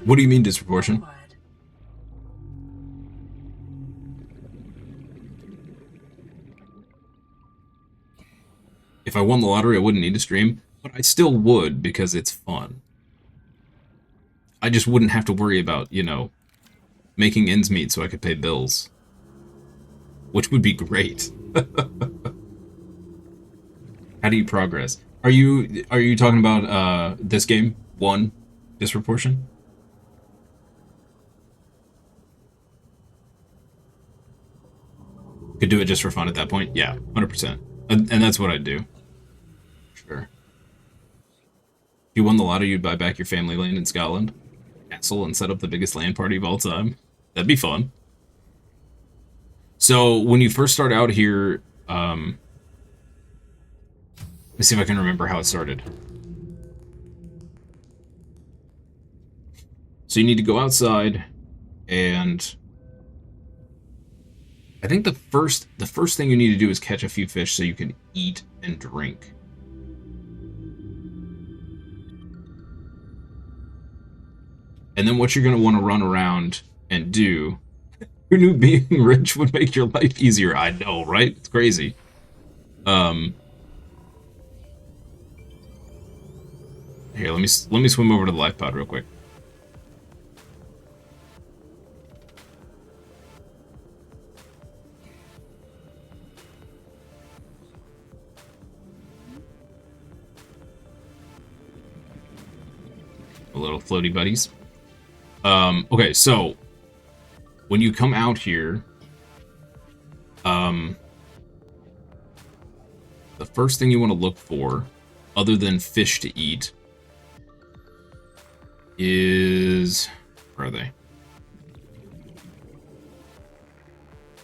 What do you mean disproportion? If I won the lottery, I wouldn't need to stream, but I still would because it's fun. I just wouldn't have to worry about, you know, making ends meet so I could pay bills, which would be great. How do you progress? Are you talking about this game? One disproportion? Could do it just for fun at that point? Yeah, 100%. And that's what I'd do. Sure. If you won the lotto, you'd buy back your family land in Scotland, castle, and set up the biggest land party of all time. That'd be fun. So when you first start out here, let me see if I can remember how it started. So you need to go outside, and I think the first thing you need to do is catch a few fish so you can eat and drink. And then what you're going to want to run around and do. Who knew being rich would make your life easier? I know, right? It's crazy. Here, let me swim over to the life pod real quick. A little floaty buddies. Okay, so when you come out here, the first thing you want to look for, other than fish to eat, is... Where are they?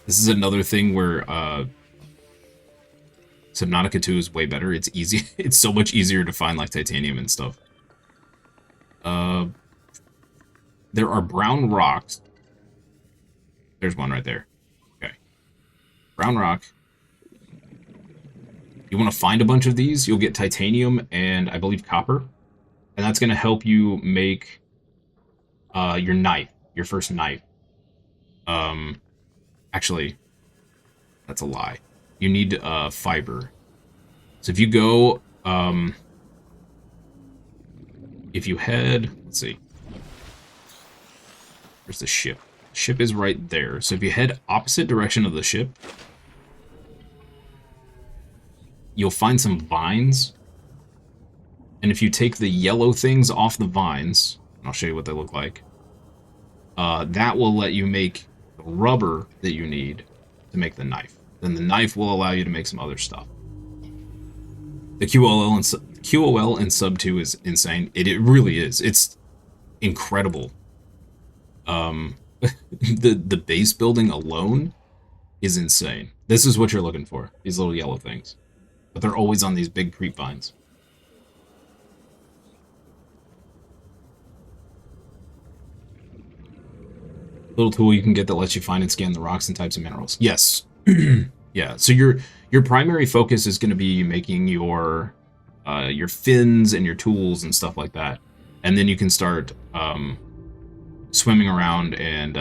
This is another thing where Subnautica 2 is way better. It's easy. It's so much easier to find like titanium and stuff. There are brown rocks. There's one right there. Okay. Brown rock. You want to find a bunch of these. You'll get titanium and I believe copper. And that's going to help you make your knife. Your first knife. Actually, that's a lie. You need fiber. So if you go... if you head... Let's see. Where's the ship? Ship is right there. So if you head opposite direction of the ship, you'll find some vines. And if you take the yellow things off the vines, and I'll show you what they look like, that will let you make the rubber that you need to make the knife. Then the knife will allow you to make some other stuff. The QOL in Sub 2 is insane. It really is. It's incredible. The base building alone is insane. This is what you're looking for. These little yellow things. But they're always on these big creep vines. Little tool you can get that lets you find and scan the rocks and types of minerals. Yes. Yeah. So your primary focus is going to be making your fins and your tools and stuff like that, and then you can start swimming around and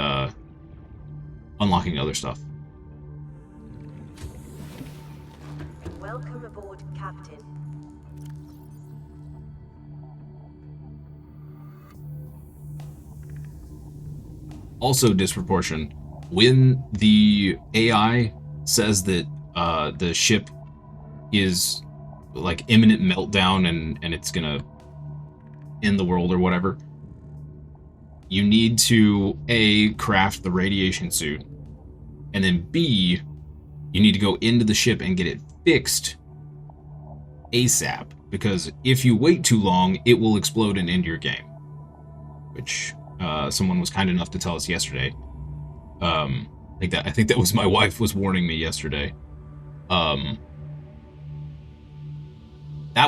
unlocking other stuff. Welcome aboard, Captain. Also disproportion. When the AI says that the ship is like imminent meltdown and it's gonna end the world or whatever, you need to A, craft the radiation suit, and then B, you need to go into the ship and get it fixed ASAP, because if you wait too long, it will explode and end your game, which someone was kind enough to tell us yesterday. I think that was my wife was warning me yesterday. That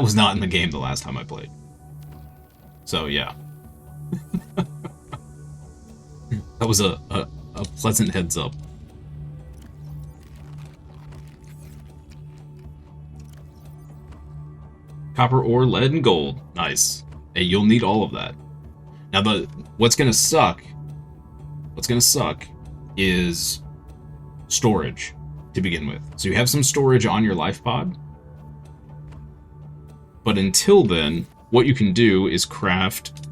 was not in the game the last time I played. So yeah. That was a pleasant heads up. Copper ore, lead, and gold. Nice. Hey, you'll need all of that. Now, what's gonna suck is storage to begin with. So you have some storage on your life pod, but until then, what you can do is craft.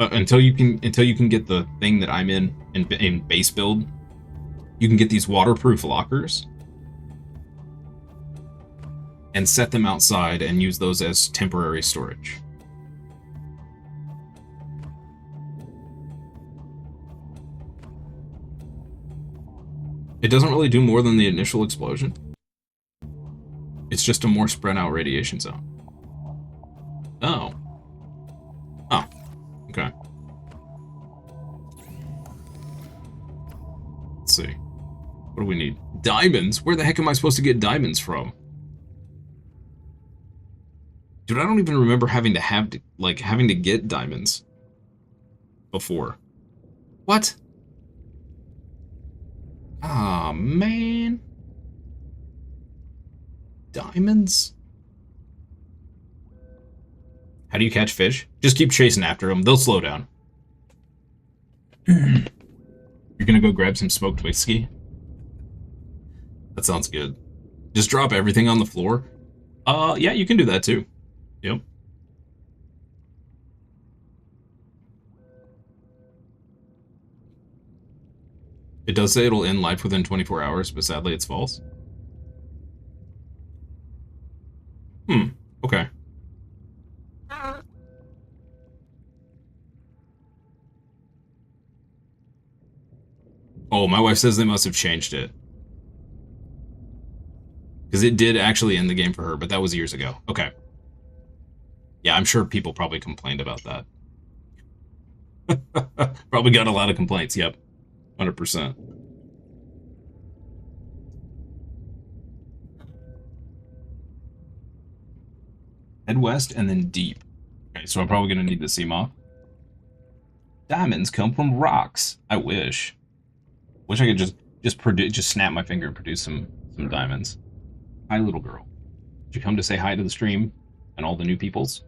Until you can get the thing that I'm in base build, you can get these waterproof lockers and set them outside and use those as temporary storage. It doesn't really do more than the initial explosion. It's just a more spread out radiation zone. Oh. Oh. Okay. Let's see. What do we need? Diamonds? Where the heck am I supposed to get diamonds from? Dude, I don't even remember having to get diamonds before. What? Ah, man. Diamonds? How do you catch fish? Just keep chasing after them. They'll slow down. You're gonna go grab some smoked whiskey? That sounds good. Just drop everything on the floor? Yeah, you can do that too. Yep. It does say it'll end life within 24 hours, but sadly it's false. Okay. Oh, my wife says they must have changed it. Because it did actually end the game for her, but that was years ago. Okay. Yeah, I'm sure people probably complained about that. Probably got a lot of complaints, yep. 100%. Head west and then deep. Okay, so I'm probably going to need the Seamoth. Diamonds come from rocks. I wish. Wish I could just snap my finger and produce some diamonds. Hi, little girl. Did you come to say hi to the stream and all the new peoples?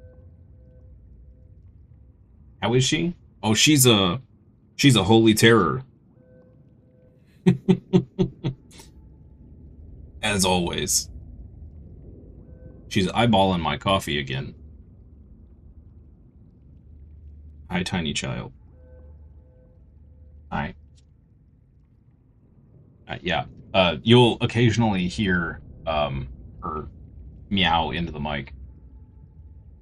How is she? Oh, she's a holy terror. As always. She's eyeballing my coffee again. Hi, tiny child. Hi. Yeah. You'll occasionally hear her meow into the mic.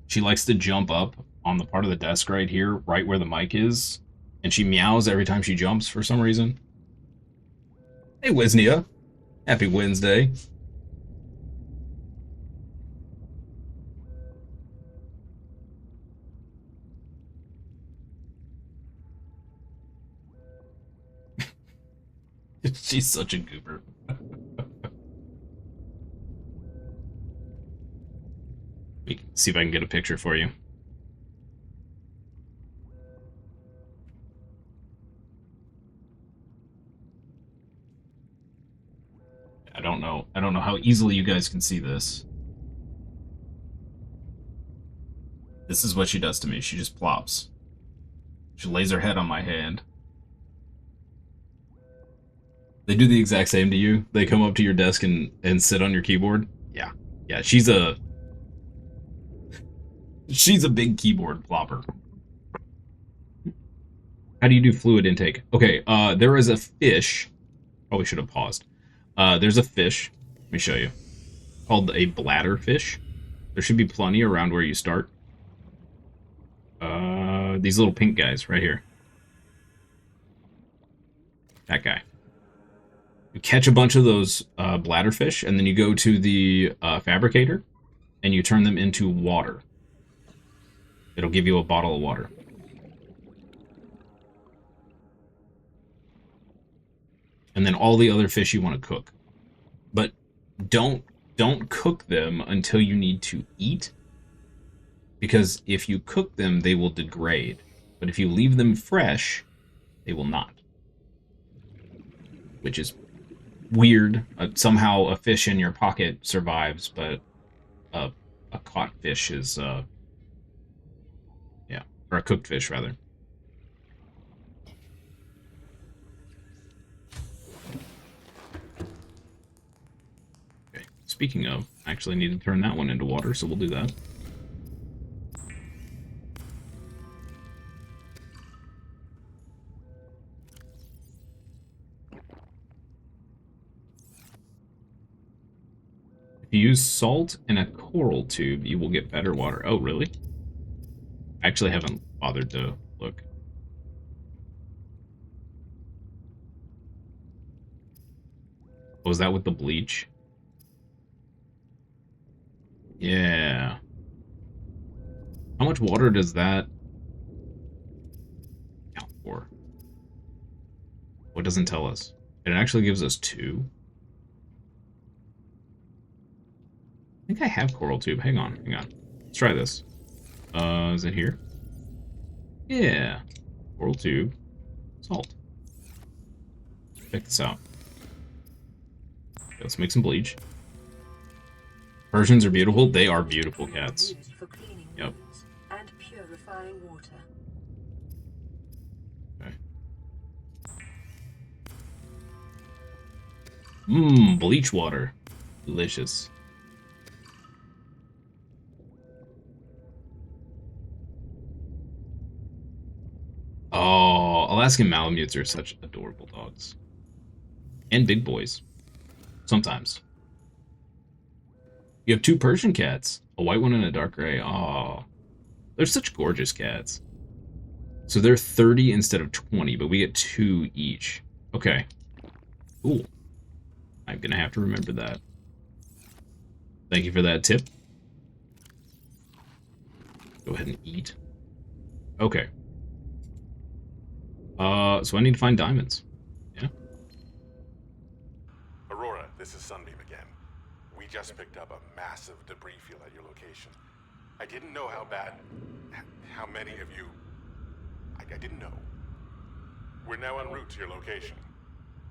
She likes to jump up on the part of the desk right here, right where the mic is, and she meows every time she jumps for some reason. Hey, Wisnia. Happy Wednesday. She's such a goober. See if I can get a picture for you. I don't know how easily you guys can see this. This is what she does to me. She just plops. She lays her head on my hand. They do the exact same to you. They come up to your desk and sit on your keyboard. Yeah. Yeah, she's a big keyboard plopper. How do you do fluid intake? Okay, there is a fish. Probably should have paused. There's a fish. Let me show you. Called a bladder fish. There should be plenty around where you start. These little pink guys right here. That guy. You catch a bunch of those bladderfish, and then you go to the fabricator, and you turn them into water. It'll give you a bottle of water. And then all the other fish you want to cook. But don't cook them until you need to eat, because if you cook them, they will degrade. But if you leave them fresh, they will not. Which is weird. Somehow a fish in your pocket survives, but a caught fish is, yeah. Or cooked fish, rather. Okay, speaking of, I actually need to turn that one into water, so we'll do that. If you use salt in a coral tube, you will get better water. Oh, really? I actually haven't bothered to look. Was that with the bleach? Yeah. How much water does that count for? What doesn't tell us? It actually gives us 2. I think I have coral tube. Hang on, hang on. Let's try this. Is it here? Yeah. Coral tube. Salt. Check this out. Let's make some bleach. Persians are beautiful. They are beautiful cats. Yep. And purifying water. Okay. Mmm, bleach water. Delicious. Oh, Alaskan Malamutes are such adorable dogs. And big boys. Sometimes. You have 2 Persian cats. A white one and a dark gray. Oh, they're such gorgeous cats. So they're 30 instead of 20, but we get 2 each. Okay. Cool. I'm going to have to remember that. Thank you for that tip. Go ahead and eat. Okay. So I need to find diamonds. Yeah. Aurora, this is Sunbeam again. We just picked up a massive debris field at your location. I didn't know how many of you... I didn't know. We're now en route to your location.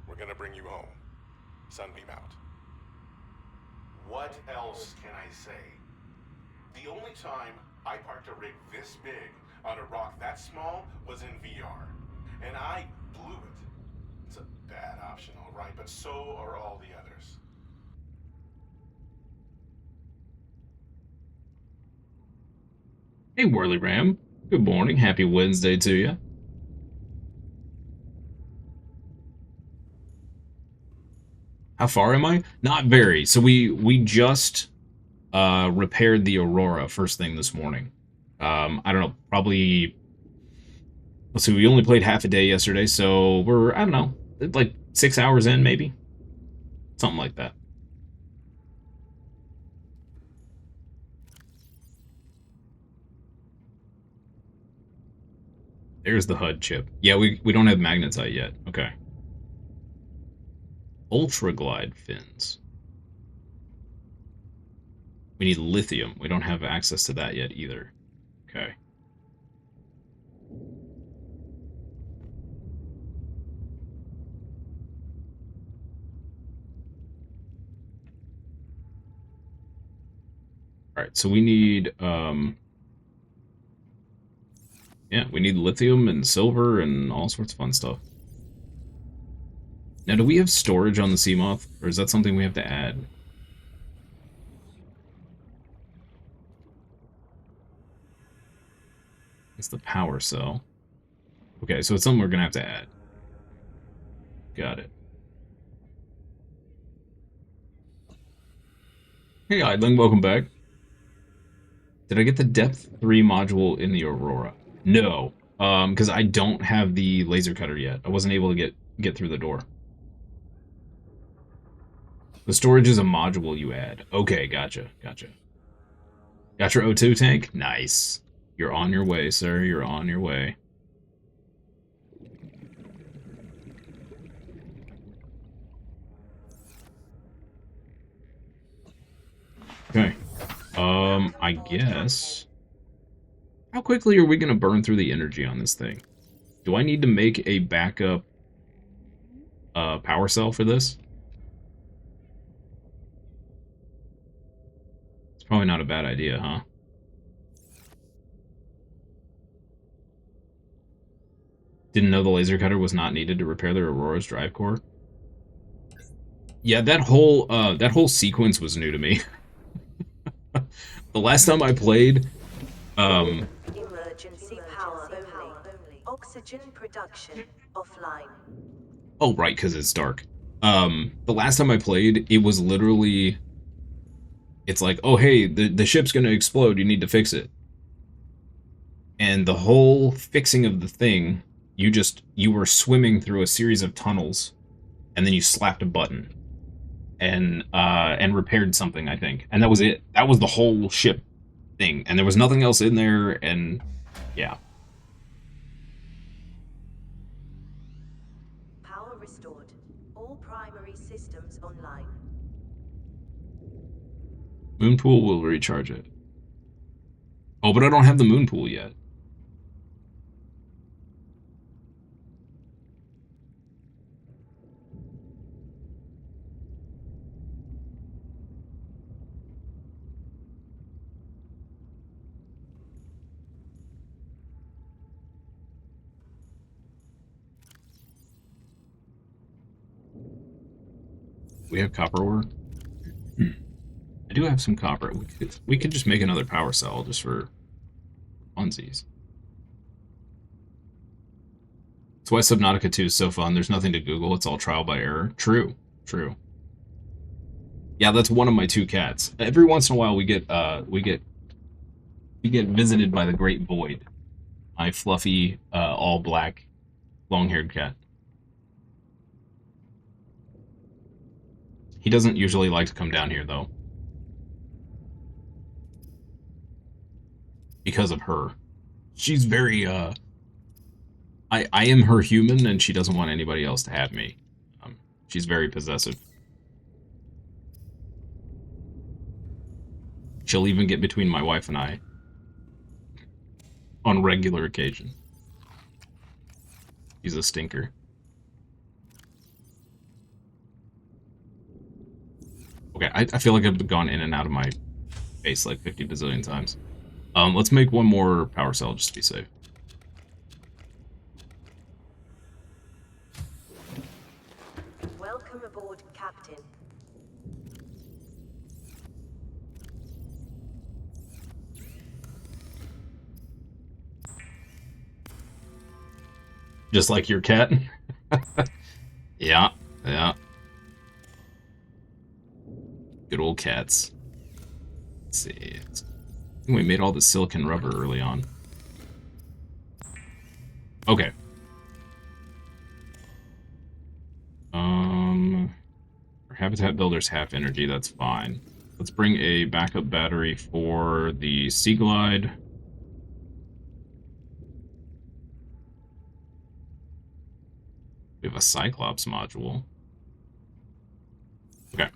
We're gonna bring you home. Sunbeam out. What else can I say? The only time I parked a rig this big on a rock that small was in VR. And I blew it. It's a bad option, all right, but so are all the others. Hey, Whirly Ram. Good morning. Happy Wednesday to you. How far am I? Not very. So we just repaired the Aurora first thing this morning. I don't know, probably... Let's see, we only played half a day yesterday, so we're, I don't know, like 6 hours in, maybe? Something like that. There's the HUD chip. Yeah, we don't have magnetite yet. Okay. Ultra glide fins. We need lithium. We don't have access to that yet either. Okay. Alright, so we need, yeah, we need lithium and silver and all sorts of fun stuff. Now, do we have storage on the Seamoth, or is that something we have to add? It's the power cell. Okay, so it's something we're gonna have to add. Got it. Hey, Idling, welcome back. Did I get the depth 3 module in the Aurora? No, because I don't have the laser cutter yet. I wasn't able to get through the door. The storage is a module you add. Okay, gotcha, gotcha. Got your O2 tank? Nice. You're on your way, sir. You're on your way. Okay. I guess... How quickly are we going to burn through the energy on this thing? Do I need to make a backup power cell for this? It's probably not a bad idea, huh? Didn't know the laser cutter was not needed to repair the Aurora's drive core. Yeah, that whole sequence was new to me. The last time I played, um, Emergency power only. Oxygen production offline. oh right, because it's dark. The last time I played, it was literally, it's like, oh hey, the ship's gonna explode, you need to fix it. And the whole fixing of the thing, you were swimming through a series of tunnels, and then you slapped a button and repaired something, I think. And that was it. That was the whole ship thing. And there was nothing else in there, and yeah. Power restored. All primary systems online. Moon pool will recharge it. Oh, but I don't have the moon pool yet. We have copper ore. I do have some copper. We could just make another power cell just for funsies. That's why Subnautica 2 is so fun. There's nothing to Google. It's all trial by error. True. True. Yeah, that's one of my two cats. Every once in a while we get visited by the Great Void. My fluffy, all black, long-haired cat. He doesn't usually like to come down here though. Because of her. She's very, I am her human, and she doesn't want anybody else to have me. She's very possessive. She'll even get between my wife and I. On regular occasion. She's a stinker. Okay, I feel like I've gone in and out of my face like 50 bazillion times. Let's make one more power cell just to be safe. Welcome aboard, Captain. Just like your cat? Yeah, yeah. Good old cats. Let's see. I think we made all the silicon rubber early on. Okay. Our habitat builder's half energy, that's fine. Let's bring a backup battery for the Sea Glide. We have a Cyclops module. Okay.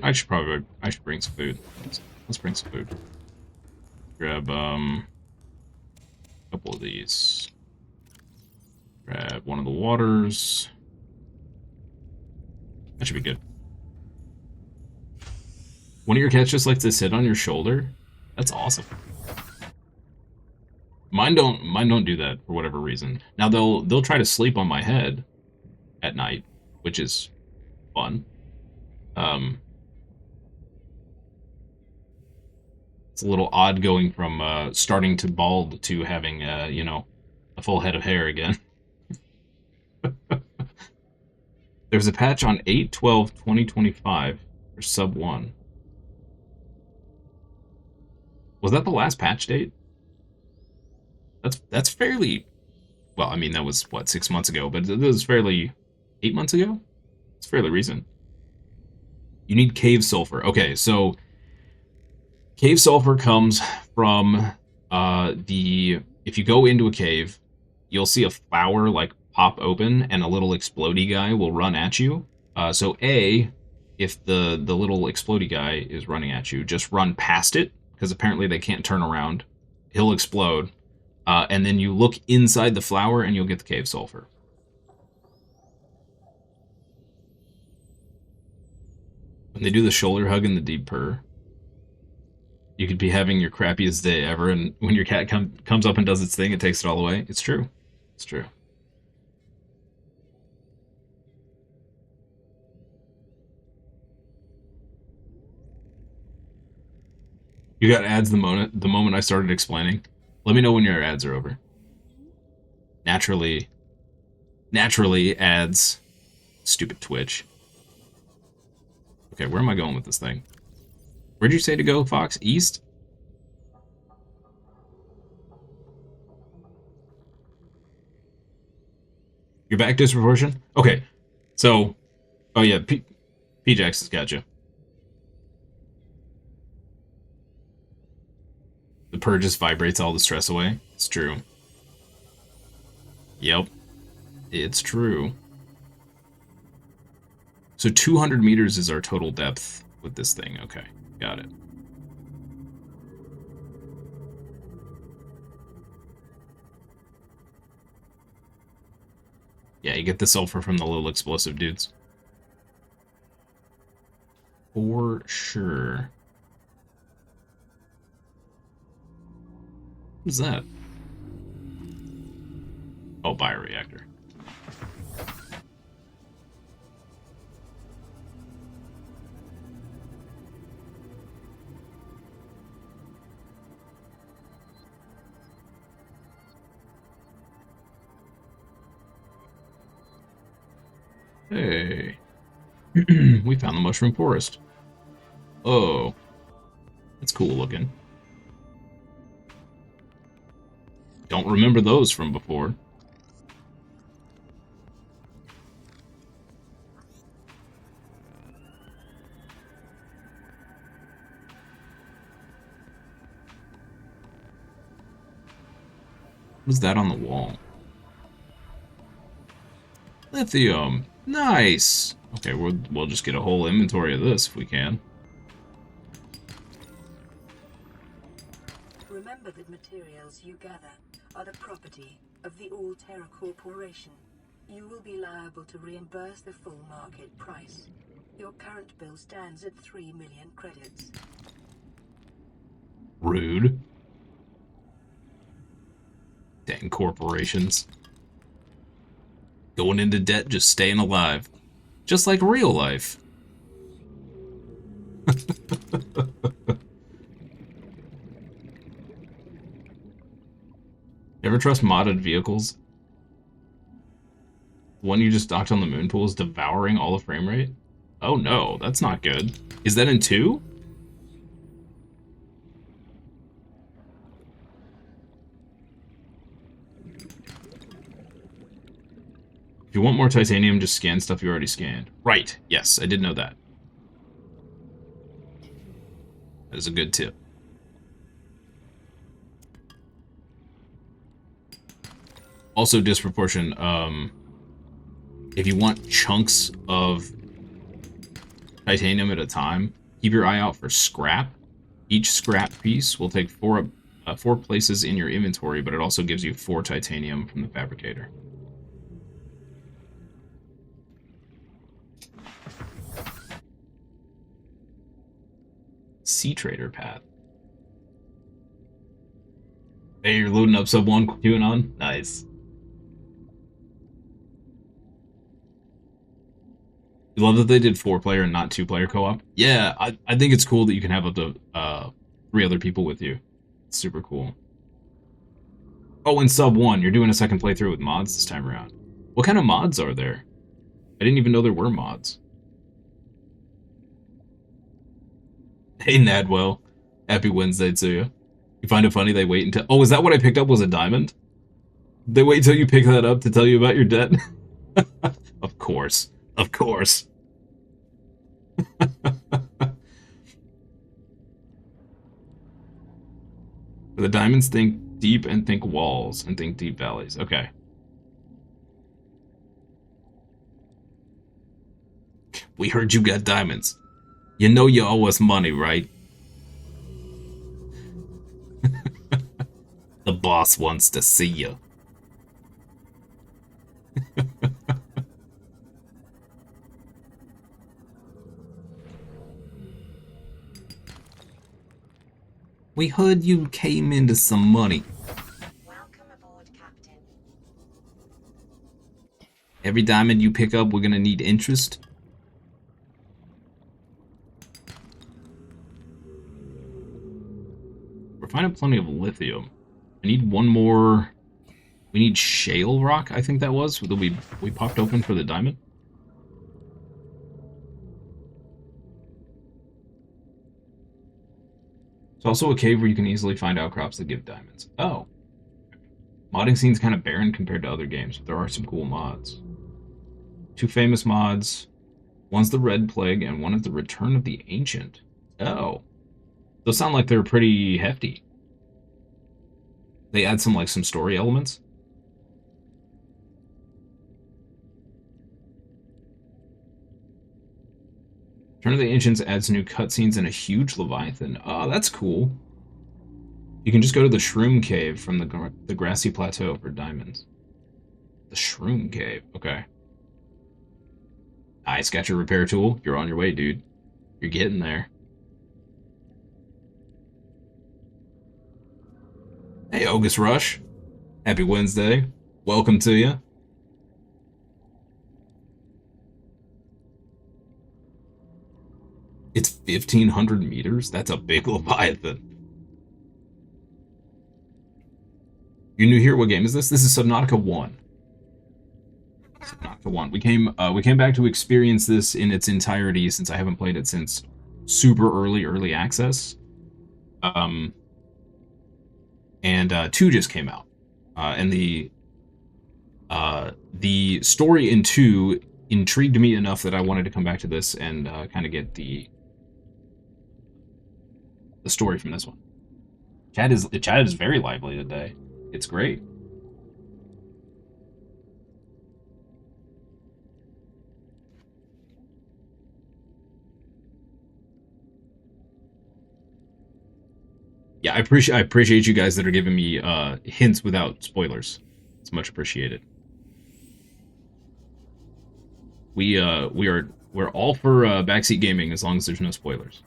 I should bring some food. Let's bring some food. Grab a couple of these. Grab one of the waters. That should be good. One of your cats just likes to sit on your shoulder? That's awesome. Mine don't do that for whatever reason. Now they'll try to sleep on my head at night, which is fun. It's a little odd going from starting to bald to having you know, a full head of hair again. There's a patch on 8/12/2025 for sub 1. Was that the last patch date? That's fairly, well, I mean, that was, what, 6 months ago, but it was fairly, 8 months ago? It's fairly recent. You need cave sulfur. Okay, so cave sulfur comes from if you go into a cave, you'll see a flower like pop open and a little explodey guy will run at you. So if the little explodey guy is running at you, just run past it, because apparently they can't turn around. He'll explode. And then you look inside the flower and you'll get the cave sulfur. When they do the shoulder hug and the deep purr. You could be having your crappiest day ever, and when your cat comes up and does its thing, it takes it all away. It's true. It's true. You got ads the moment I started explaining. Let me know when your ads are over. Naturally ads. Stupid Twitch. Okay, where am I going with this thing? Where'd you say to go, Fox? East? You're back disproportion? Okay. So, oh yeah, P-Jax has got you. The purge just vibrates all the stress away. It's true. Yep. It's true. So 200 meters is our total depth with this thing. Okay, got it. Yeah, you get the sulfur from the little explosive dudes. For sure. What's that? Oh, bioreactor. Hey. We found the mushroom forest. Oh. That's cool looking. Don't remember those from before. What's that on the wall? Lithium. Nice. Okay, we'll just get a whole inventory of this if we can. Remember that materials you gather are the property of the All Terra Corporation. You will be liable to reimburse the full market price. Your current bill stands at 3 million credits. Rude. Dang corporations. Going into debt, just staying alive. Just like real life. Ever trust modded vehicles? The one you just docked on the moon pool is devouring all the frame rate? Oh no, that's not good. Is that in 2? If you want more titanium, just scan stuff you already scanned. Right, yes, I did know that. That is a good tip. Also, disproportion, if you want chunks of titanium at a time, keep your eye out for scrap. Each scrap piece will take 4 places in your inventory, but it also gives you 4 titanium from the fabricator. Sea Trader path. Hey, you're loading up sub 1 QAnon? Nice. You love that they did 4-player and not 2-player co-op? Yeah, I think it's cool that you can have up to 3 other people with you. It's super cool. Oh, and sub 1, you're doing a second playthrough with mods this time around. What kind of mods are there? I didn't even know there were mods. Hey, Nadwell. Happy Wednesday to you. You find it funny they wait until... Oh, is that what I picked up was a diamond? They wait till you pick that up to tell you about your debt? Of course. Of course. The diamonds think deep and think walls and think deep valleys. Okay. We heard you got diamonds. You know you owe us money, right? The boss wants to see you. We heard you came into some money. Welcome aboard, Captain. Every diamond you pick up, we're gonna need interest. We're finding plenty of lithium. I need one more. We need shale rock, I think that was, that we popped open for the diamond. It's also a cave where you can easily find outcrops that give diamonds. Oh. Modding scene's kind of barren compared to other games, but there are some cool mods. 2 famous mods. One's the Red Plague, and one is the Return of the Ancient. Oh. Those sound like they're pretty hefty. They add some story elements. Return of the Ancients adds new cutscenes and a huge Leviathan. Oh, that's cool. You can just go to the Shroom Cave from the grassy plateau for diamonds. The Shroom Cave, okay. Nice, got your repair tool. You're on your way, dude. You're getting there. Hey, August Rush. Happy Wednesday. Welcome to you. It's 1,500 meters? That's a big Leviathan. You're new here? What game is this? This is Subnautica 1. Subnautica 1. We came back to experience this in its entirety since I haven't played it since super early access. And 2 just came out. And the story in 2 intrigued me enough that I wanted to come back to this and kind of get the story from this one. Chat is very lively today. It's great. Yeah, I appreciate you guys that are giving me hints without spoilers. It's much appreciated. We're all for backseat gaming as long as there's no spoilers.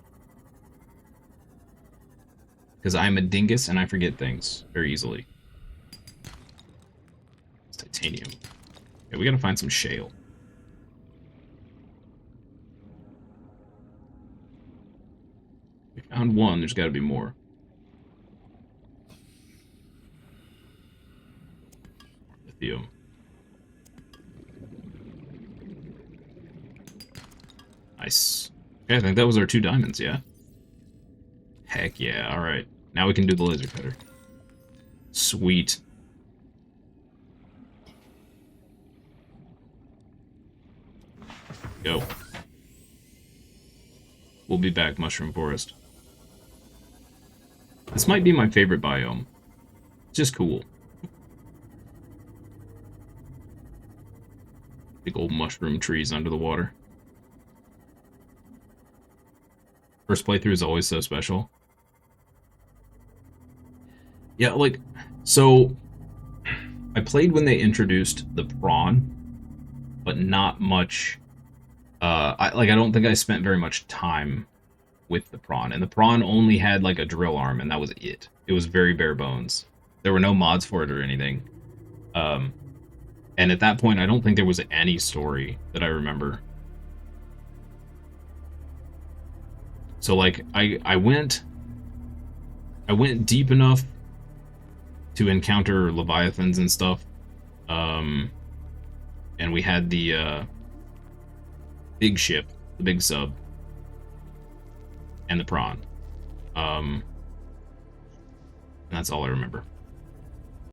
Because I'm a dingus and I forget things very easily. It's titanium. Okay, we gotta find some shale. We found one, there's gotta be more. Lithium. Nice. Okay, I think that was our 2 diamonds, yeah? Heck yeah, alright. Now we can do the laser cutter. Sweet. Go. We'll be back, Mushroom Forest. This might be my favorite biome. It's just cool. Big old mushroom trees under the water. First playthrough is always so special. Yeah, so I played when they introduced the prawn, but not much. I don't think I spent very much time with the prawn, and the prawn only had a drill arm, and that was it. It was very bare bones. There were no mods for it or anything. And at that point, I don't think there was any story that I remember. So I went deep enough to encounter leviathans and stuff. And we had the big ship, the big sub, and the prawn. And that's all I remember.